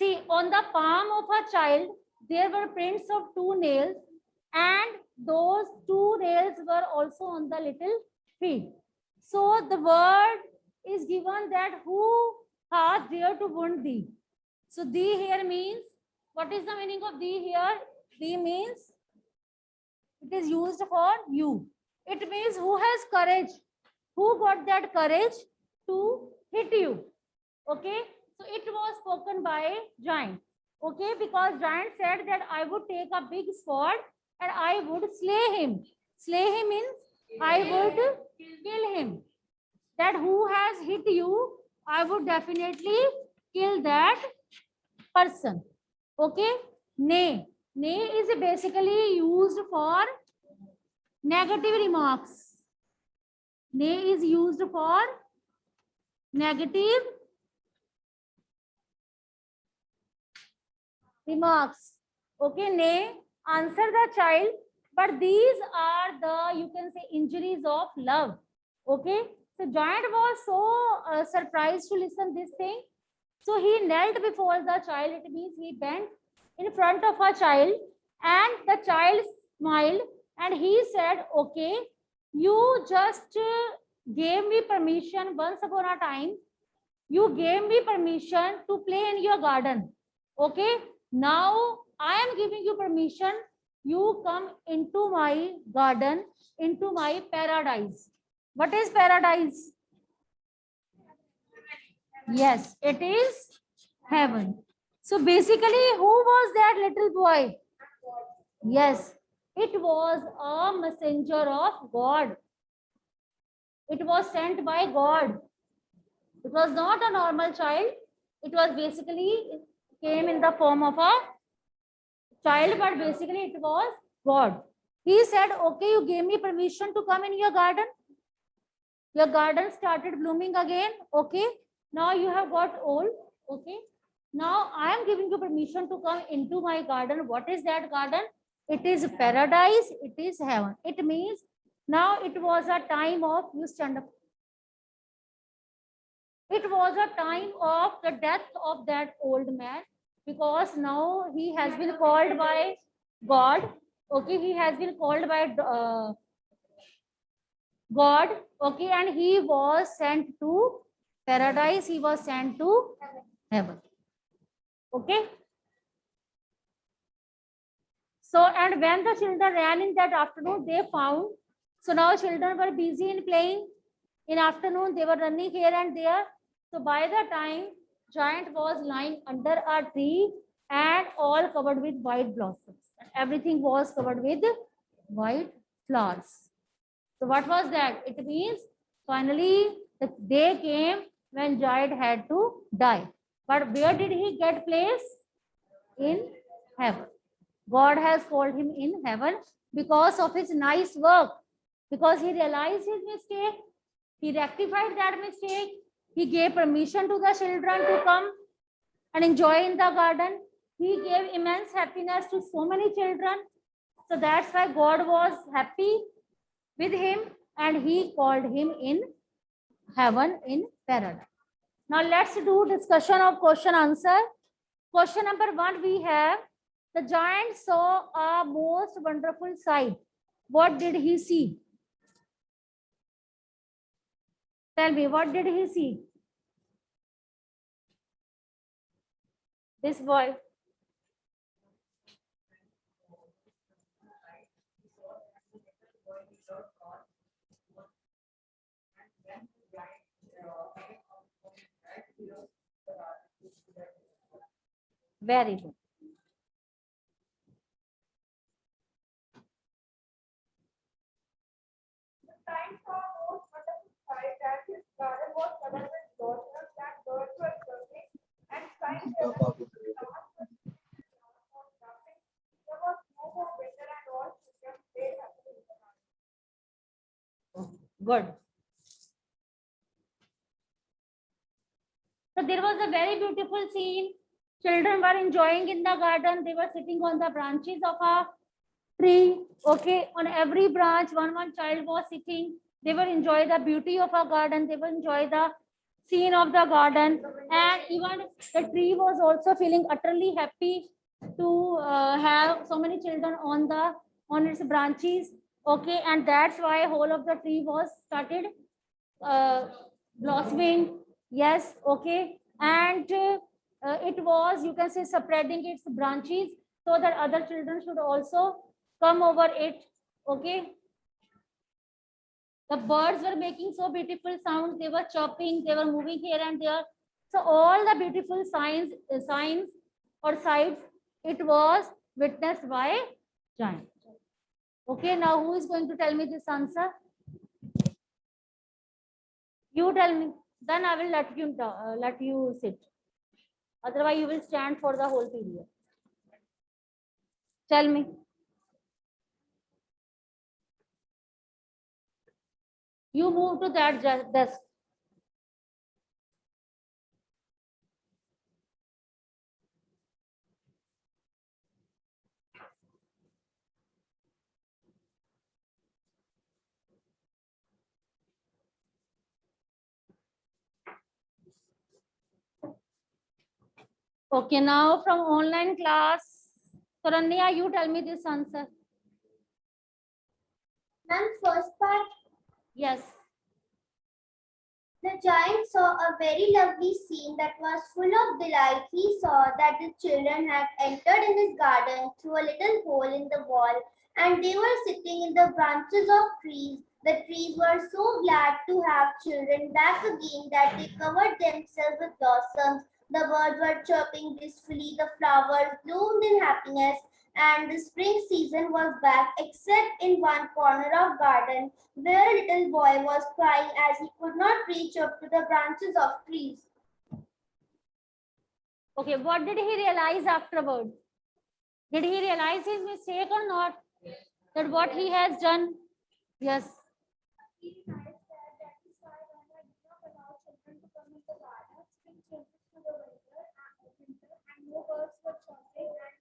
See, on the palm of a child, there were prints of 2 nails, and those 2 nails were also on the little feet. So the word is given that who hath dared to wound thee. So thee here means, what is the meaning of thee here? Thee means it is used for you. It means who has courage, who got that courage to hit you. Okay, so it was spoken by giant. Okay, because giant said that I would take a big sword and I would slay him. Slay him means I would kill him. That who has hit you, I would definitely kill that person. Okay, nay. Nay is basically used for negative remarks. Nay is used for negative remarks. Okay, nay, answer the child, but these are the, you can say, injuries of love. Okay, so giant was so surprised to listen this thing. So he knelt before the child. It means he bent in front of a child, and the child smiled and he said, okay, you just gave me permission once upon a time. You gave me permission to play in your garden. Okay, now I am giving you permission. You come into my garden, into my paradise. What is paradise? Yes, it is heaven. So basically, who was that little boy? Yes, it was a messenger of God. It was sent by God. It was not a normal child. It was basically, it came in the form of a child, but basically it was God. He said, okay, you gave me permission to come in your garden. Your garden started blooming again. Okay, now you have got old. Okay, now I am giving you permission to come into my garden. What is that garden? It is paradise. It is heaven. It means now it was a time of, you stand up. It was a time of the death of that old man, because now he has been called by God. Okay, he has been called by God. Okay, and he was sent to paradise. He was sent to heaven. Okay. So, and when the children ran in that afternoon, they found, so now children were busy in playing. In afternoon, they were running here and there. So by the time, giant was lying under a tree and all covered with white blossoms. Everything was covered with white flowers. So what was that? It means finally the day came when giant had to die. But where did he get place? In heaven. God has called him in heaven because of his nice work. Because he realized his mistake. He rectified that mistake. He gave permission to the children to come and enjoy in the garden. He gave immense happiness to so many children. So that's why God was happy with him and he called him in heaven, in paradise. Now let's do discussion of question answer. Question number 1 we have, the giant saw a most wonderful sight. What did he see? Tell me, what did he see? This boy. Very good. Good. So there was a very beautiful scene. Children were enjoying in the garden. They were sitting on the branches of a tree. Okay, on every branch, one child was sitting. They will enjoy the beauty of a garden. They will enjoy the scene of the garden, and even the tree was also feeling utterly happy to have so many children on its branches. Okay, and that's why whole of the tree was started uh, blossoming. Yes, okay, and it was, you can say, spreading its branches so that other children should also come over it. Okay, the birds were making so beautiful sounds. They were chirping, they were moving here and there. So all the beautiful signs or sights, it was witnessed by giant. Okay, now who is going to tell me this answer? You tell me. Then I will let you sit. Otherwise, you will stand for the whole period. Tell me. You move to that desk. Okay, now from online class, Taranya, you tell me this answer. Ma'am, first part, Yes. the giant saw a very lovely scene that was full of delight. He saw that the children had entered in his garden through a little hole in the wall, and they were sitting in the branches of trees. The trees were so glad to have children back again that they covered themselves with blossoms. The birds were chirping blissfully, the flowers bloomed in happiness, and the spring season was back, except in one corner of garden where a little boy was crying as he could not reach up to the branches of trees. Okay, what did he realize afterwards? Did he realize his mistake or not? Yes. That what he has done? Yes. He realized that is why when I did not allow children to come into the garden, spring changes to the winter, and no birds were chirping and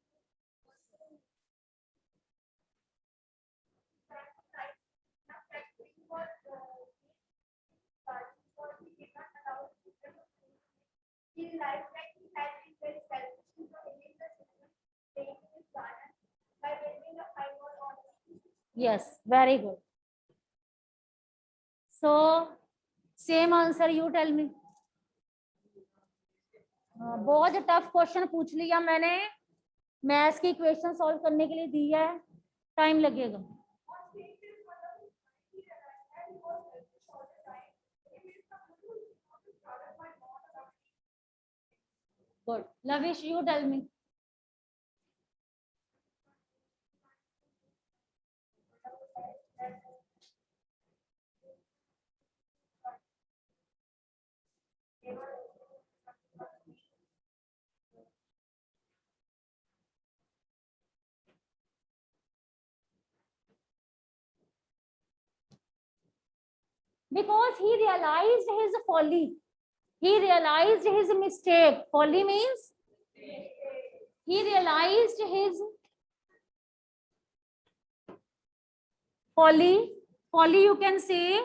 he realized that he had been very selfish in prohibiting the children playing in his garden by building a high wall on it. Yes, very good. So, same answer you tell me. बहुत tough question पूछ लिया मैंने, maths की equation solve करने के लिए दी है, time लगेगा. Good. Lavish, you tell me. Because he realized his folly. He realized his mistake. Folly means he realized his folly. Folly, you can say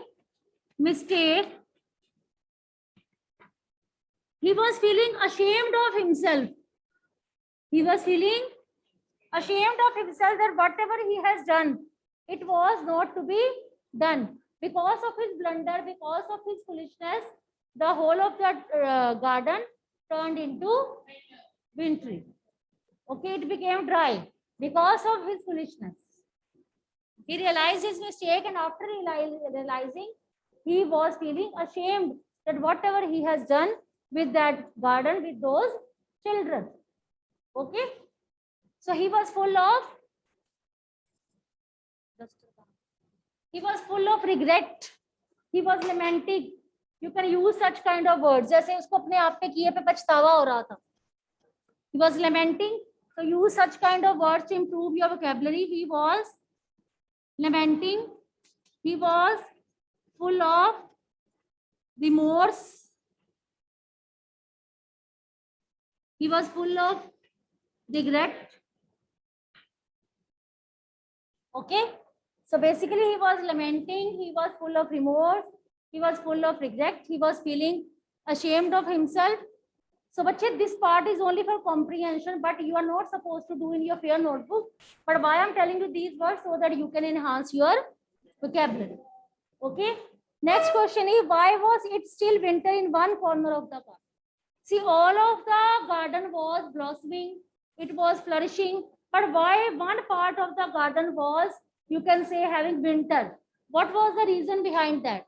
mistake. He was feeling ashamed of himself. He was feeling ashamed of himself that whatever he has done, it was not to be done. Because of his blunder, because of his foolishness, the whole of that garden turned into wintry. Okay, it became dry because of his foolishness. He realized his mistake, and after realizing, he was feeling ashamed that whatever he has done with that garden, with those children. Okay, so he was full of regret. He was lamenting. You can use such kind of words. जैसे उसको अपने आप पे किए पे पछतावा हो रहा था. He was lamenting. So use such kind of words to improve your vocabulary. He was lamenting. He was full of remorse. He was full of regret. Okay. So basically he was lamenting. He was full of remorse. He was full of regret. He was feeling ashamed of himself. So, bache, this part is only for comprehension, but you are not supposed to do in your fair notebook. But why I'm telling you these words so that you can enhance your vocabulary. Okay. Next question is, why was it still winter in one corner of the garden? See, all of the garden was blossoming, it was flourishing, but why one part of the garden was, you can say, having winter? What was the reason behind that?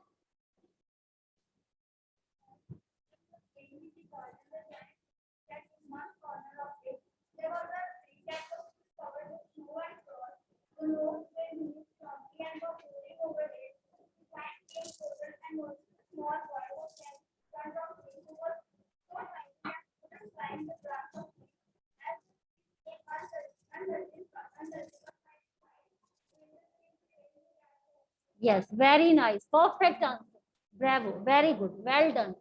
Yes, very nice. Perfect answer. Bravo. Very good. Well done.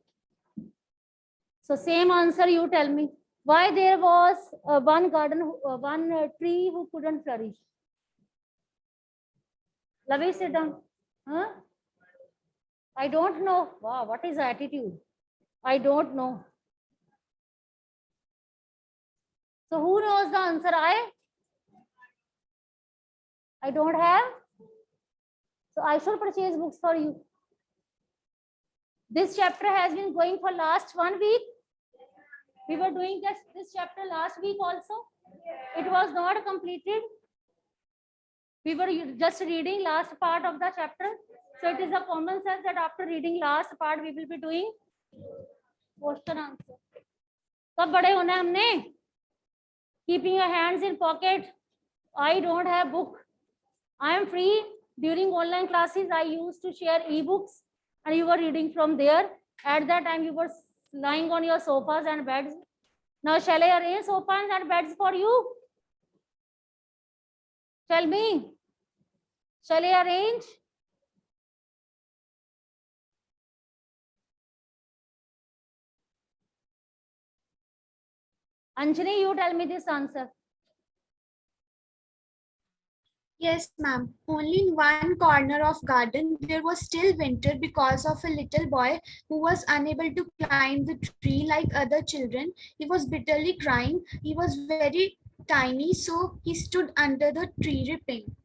So same answer you tell me. Why there was one garden, one tree who couldn't flourish? Lavi, sit down. Huh? I don't know. Wow, what is attitude? I don't know. So who knows the answer? I don't have. So I should purchase books for you. This chapter has been going for last 1 week. We were doing this chapter last week also. It was not completed. We were just reading last part of the chapter. So it is a common sense that after reading last part, we will be doing question answer. कब बड़े होना है हमने? Keeping your hands in pocket. I don't have book. I am free. During online classes, I used to share ebooks and you were reading from there. At that time, you were lying on your sofas and beds. Now, shall I arrange sofas and beds for you? Tell me. Shall I arrange? Anjani, you tell me this answer. Yes, ma'am. Only in one corner of garden there was still winter because of a little boy who was unable to climb the tree like other children. He was bitterly crying. He was very tiny, so he stood under the tree ripping.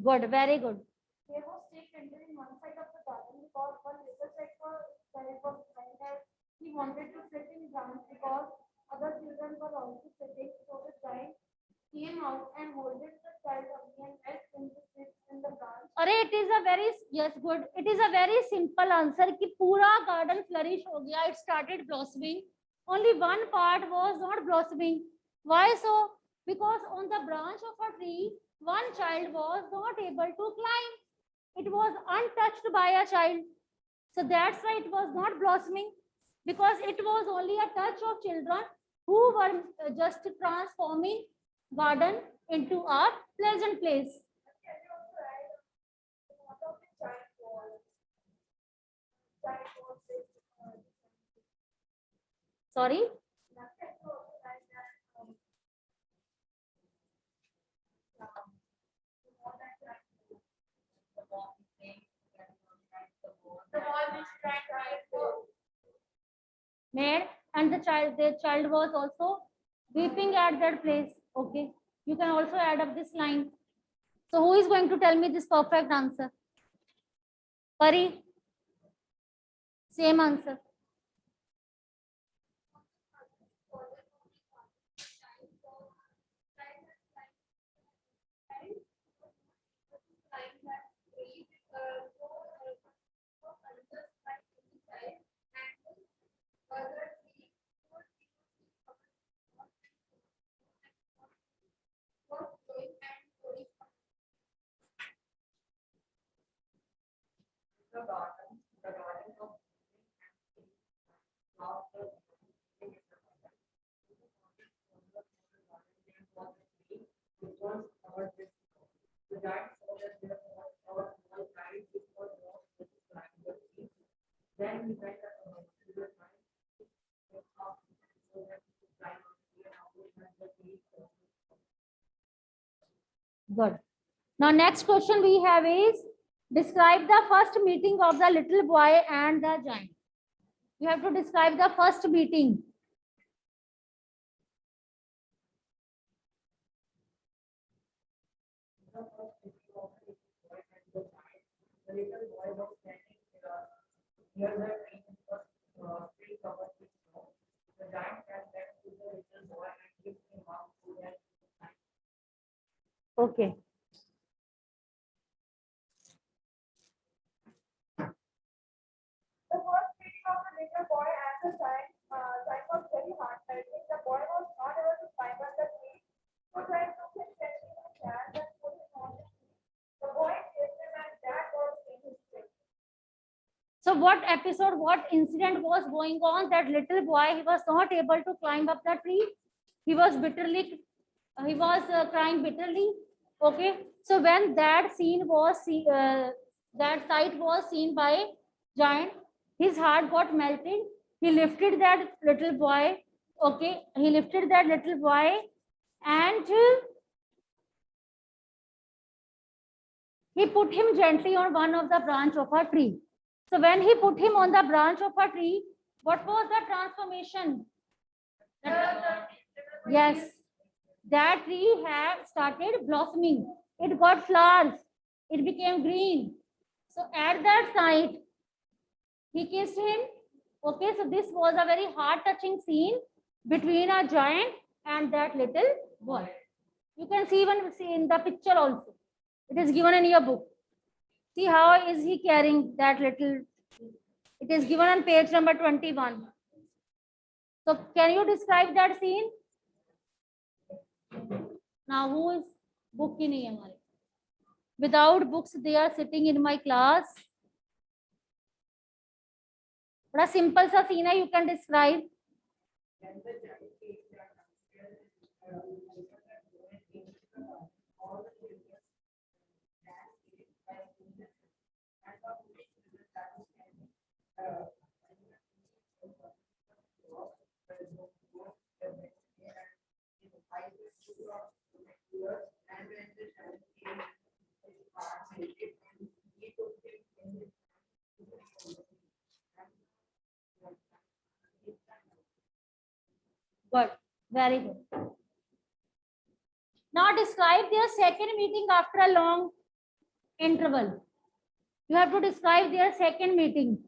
Good, very good. There was still winter in one side of the garden because one little child was crying that he wanted to sit in branch because other children were also sitting. So the child came out and holded the child away and helped him to sit in the branch. अरे it is a very, yes, good. It is a very simple answer कि पूरा garden flourish हो गया. It started blossoming. Only one part was not blossoming. Why so? Because on the branch of a tree, one child was not able to climb. It was untouched by a child. So that's why it was not blossoming, because it was only a touch of children who were just transforming garden into a pleasant place. Sorry? Made, and the child was also weeping at that place. Okay, you can also add up this line. So who is going to tell me this perfect answer? Pari, same answer. Good. Now next question we have is, Describe the first meeting of the little boy and the giant. You have to describe the first meeting. Okay. The first meeting of the little boy and the giant was very heartbreaking. The boy was not able to climb on the tree, so giant took him gently in his hand and put him on the tree. The boy kissed him and that was in his face. So what episode, what incident was going on? That little boy, he was not able to climb up the tree. He was crying bitterly. Okay. So when that scene was that sight was seen by giant, his heart got melted. He lifted that little boy. Okay. He lifted that little boy and he put him gently on one of the branch of a tree. So when he put him on the branch of a tree, what was the transformation? Yes, that tree had started blossoming. It got flowers. It became green. So at that sight, he kissed him. Okay, so this was a very heart-touching scene between a giant and that little boy. You can see even in the picture also. It is given in your book. See how is he carrying that little. It is given on page number 21. So can you describe that scene? Now who is book ही नहीं है हमारे? Without books, they are sitting in my class. बड़ा simple सा scene है, you can describe. Good, very good. Now describe their second meeting after a long interval. You have to describe their second meeting.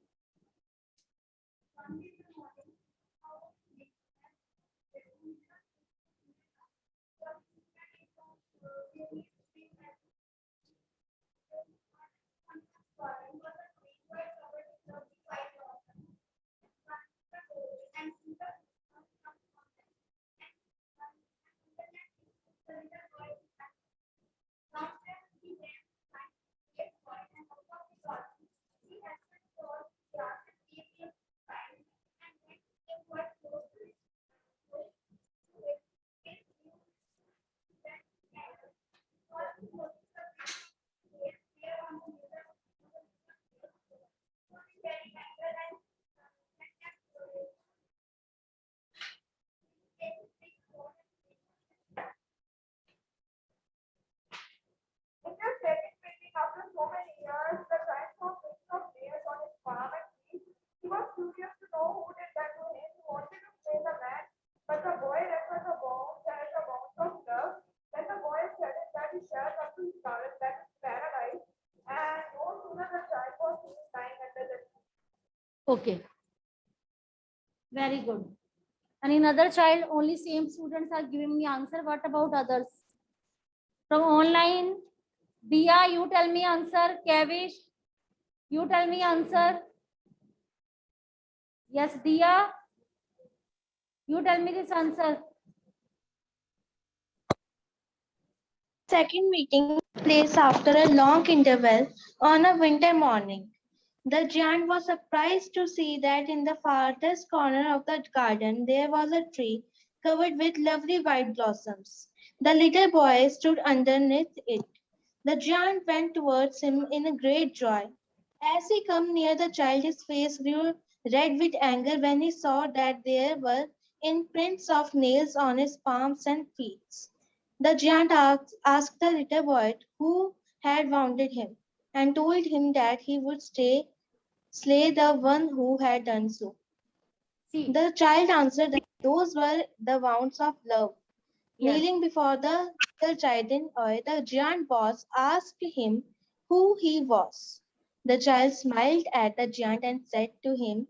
In their second meeting after so many years, the giant saw prints of nails on his palm and feet. He was curious to know who did that to him. He wanted to slay the man, but the boy referred the bones as the bones of love. Then the boy said that he shared up to his garden, that is paradise. And no sooner the giant was seen lying under the tree. Okay. Very good. And in other child, only same students are giving me answer. What about others? From online, Dia, you tell me answer. Kavish, you tell me answer. Yes, Dia, you tell me this answer. Second meeting took place after a long interval on a winter morning. The giant was surprised to see that in the farthest corner of the garden there was a tree covered with lovely white blossoms. The little boy stood underneath it. The giant went towards him in a great joy. As he came near the child, his face grew red with anger when he saw that there were imprints of nails on his palms and feet. The giant asked the little boy who had wounded him, and told him that he would slay the one who had done so. See, The child answered that those were the wounds of love. yes. Kneeling before the chidden boy, the giant boss asked him who he was. The child smiled at the giant and said to him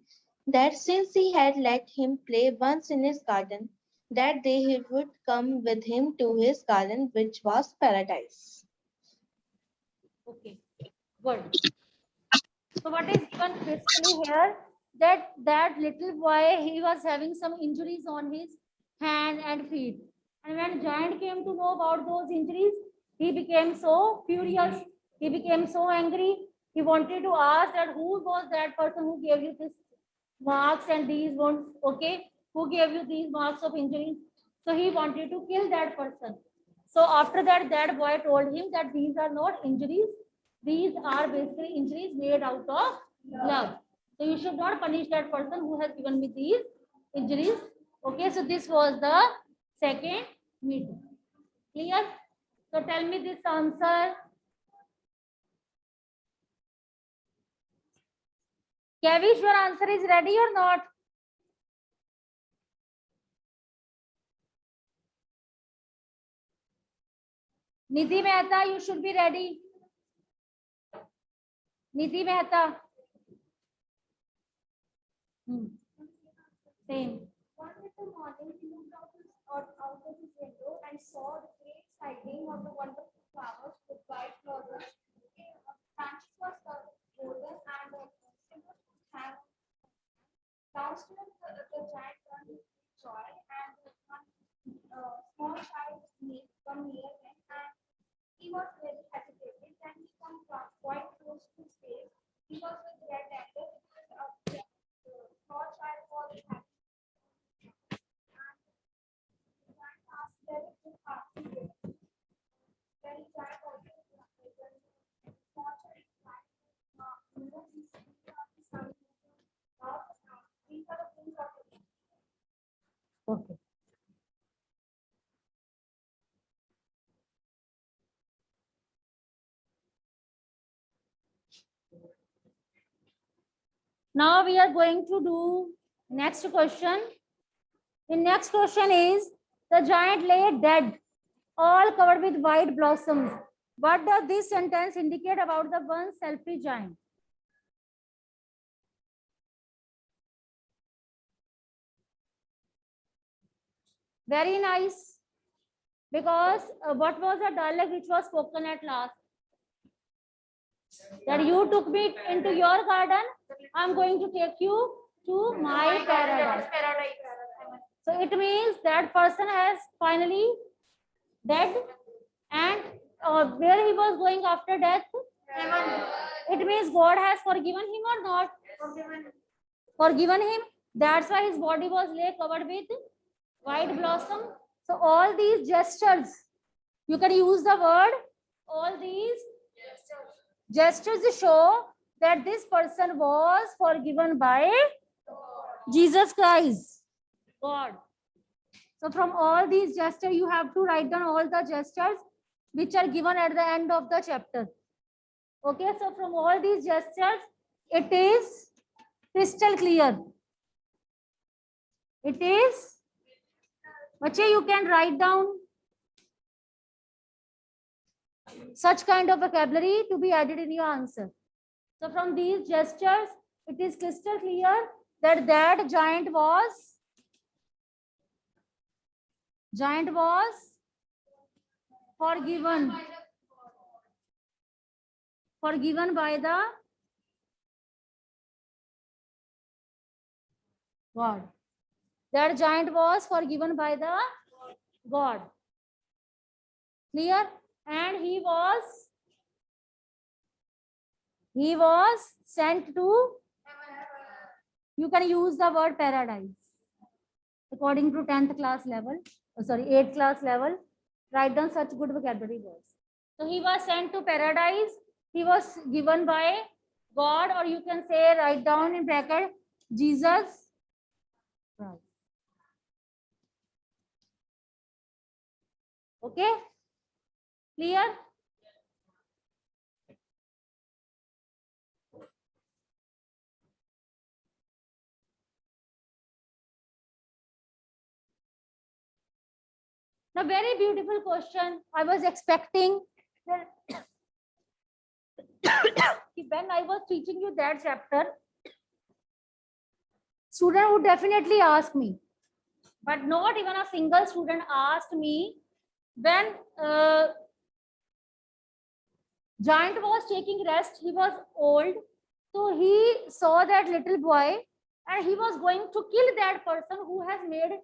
that since he had let him play once in his garden, that day he would come with him to his garden, which was paradise. Okay, good. So what is given basically here, that little boy, he was having some injuries on his hand and feet. And when giant came to know about those injuries, he became so furious. He became so angry. He wanted to ask that who was that person who gave you this marks and these wounds, okay? Who gave you these marks of injuries? So he wanted to kill that person. So after that, that boy told him that these are not injuries. These are basically injuries made out of love. So you should not punish that person who has given me these injuries. Okay, so this was the second meeting. Clear? So tell me this answer. Kavish, your answer is ready or not? Nidhi Mehta, you should be ready. Nidhi Mehta. Same. One little morning, he looked out of his window and saw the great sighting of the wonderful flowers with white flowers. Branches was golden and the silver hang. Downstairs, the giant turned with joy, and one small child come near him, and he was very agitated. Then he come quite close to his face. He was very tender because the small child was happy. Okay. Now we are going to do next question. The next question is, the giant lay dead, all covered with white blossoms. What does this sentence indicate about the once selfish giant? Very nice. Because what was the dialogue which was spoken at last? That you took me into your garden, I'm going to take you to my paradise. So it means that person has finally dead, and where he was going after death? Heaven. It means God has forgiven him or not? Forgiven him. That's why his body was lay covered with white blossom. So all these gestures, you can use the word, all these gestures show that this person was forgiven by Jesus Christ, God. So from all these gestures, you have to write down all the gestures which are given at the end of the chapter. Okay, so from all these gestures, it is crystal clear. It is, Bache, you can write down such kind of vocabulary to be added in your answer. So from these gestures, it is crystal clear that that giant was forgiven by the God. That giant was forgiven by the God. Clear? And he was sent to, you can use the word paradise. According to 10th class level, 8th class level, write down such good vocabulary words. So he was sent to paradise. He was given by God, or you can say, write down in bracket, Jesus Christ. Okay? Clear? Now, very beautiful question. I was expecting that when I was teaching you that chapter, student would definitely ask me, but not even a single student asked me when giant was taking rest. He was old, so he saw that little boy and he was going to kill that person who has made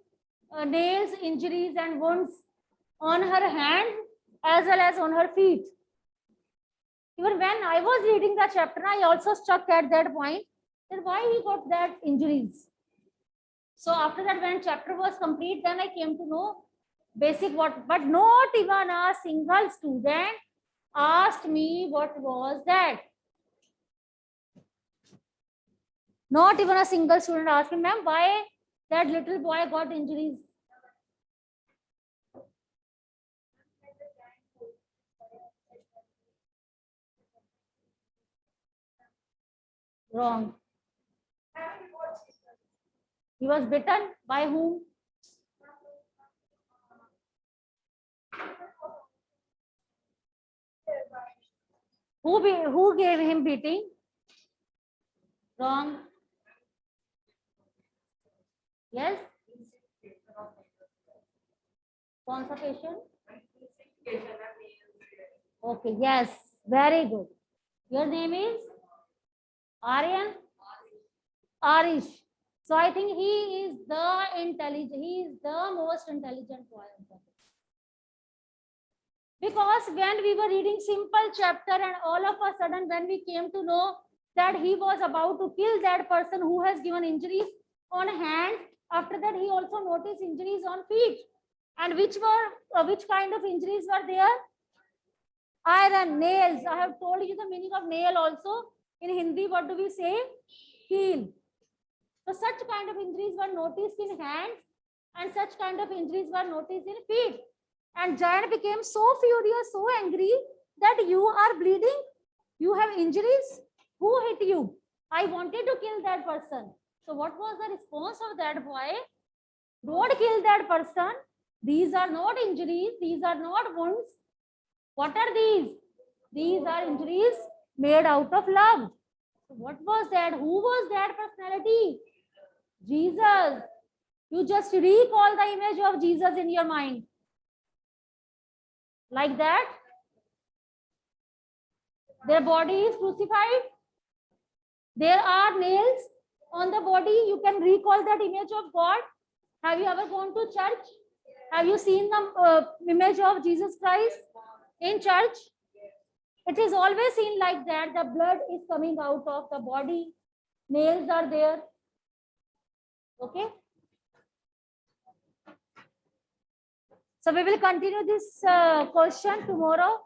nails, injuries and wounds on her hands as well as on her feet. Even when I was reading the chapter, I also struck at that point that why he got that injuries. So after that, when chapter was complete, then I came to know basic what, but not even a single student asked me what was that. Not even a single student asked me, ma'am, why that little boy got injuries. Wrong. He was bitten by whom? Who gave him beating? Wrong. Yes. कौन सा patient? Okay. Yes. Very good. Your name is Aryan? Arish. So I think he is the intelligent. He is the most intelligent boy. Because when we were reading simple chapter and all of a sudden when we came to know that he was about to kill that person who has given injuries on hands, after that he also noticed injuries on feet. And which kind of injuries were there? Iron, nails. I have told you the meaning of nail also. In Hindi, what do we say? Heel. So such kind of injuries were noticed in hands and such kind of injuries were noticed in feet. And giant became so furious, so angry that you are bleeding, you have injuries, who hit you? I wanted to kill that person. So what was the response of that boy? Don't kill that person. These are not injuries, these are not wounds. What are these? These are injuries made out of love. So what was that? Who was that personality? Jesus. You just recall the image of Jesus in your mind. Like that. Their body is crucified. There are nails on the body. You can recall that image of God. Have you ever gone to church? Have you seen the image of Jesus Christ in church? It is always seen like that. The blood is coming out of the body. Nails are there. Okay. So we will continue this question tomorrow.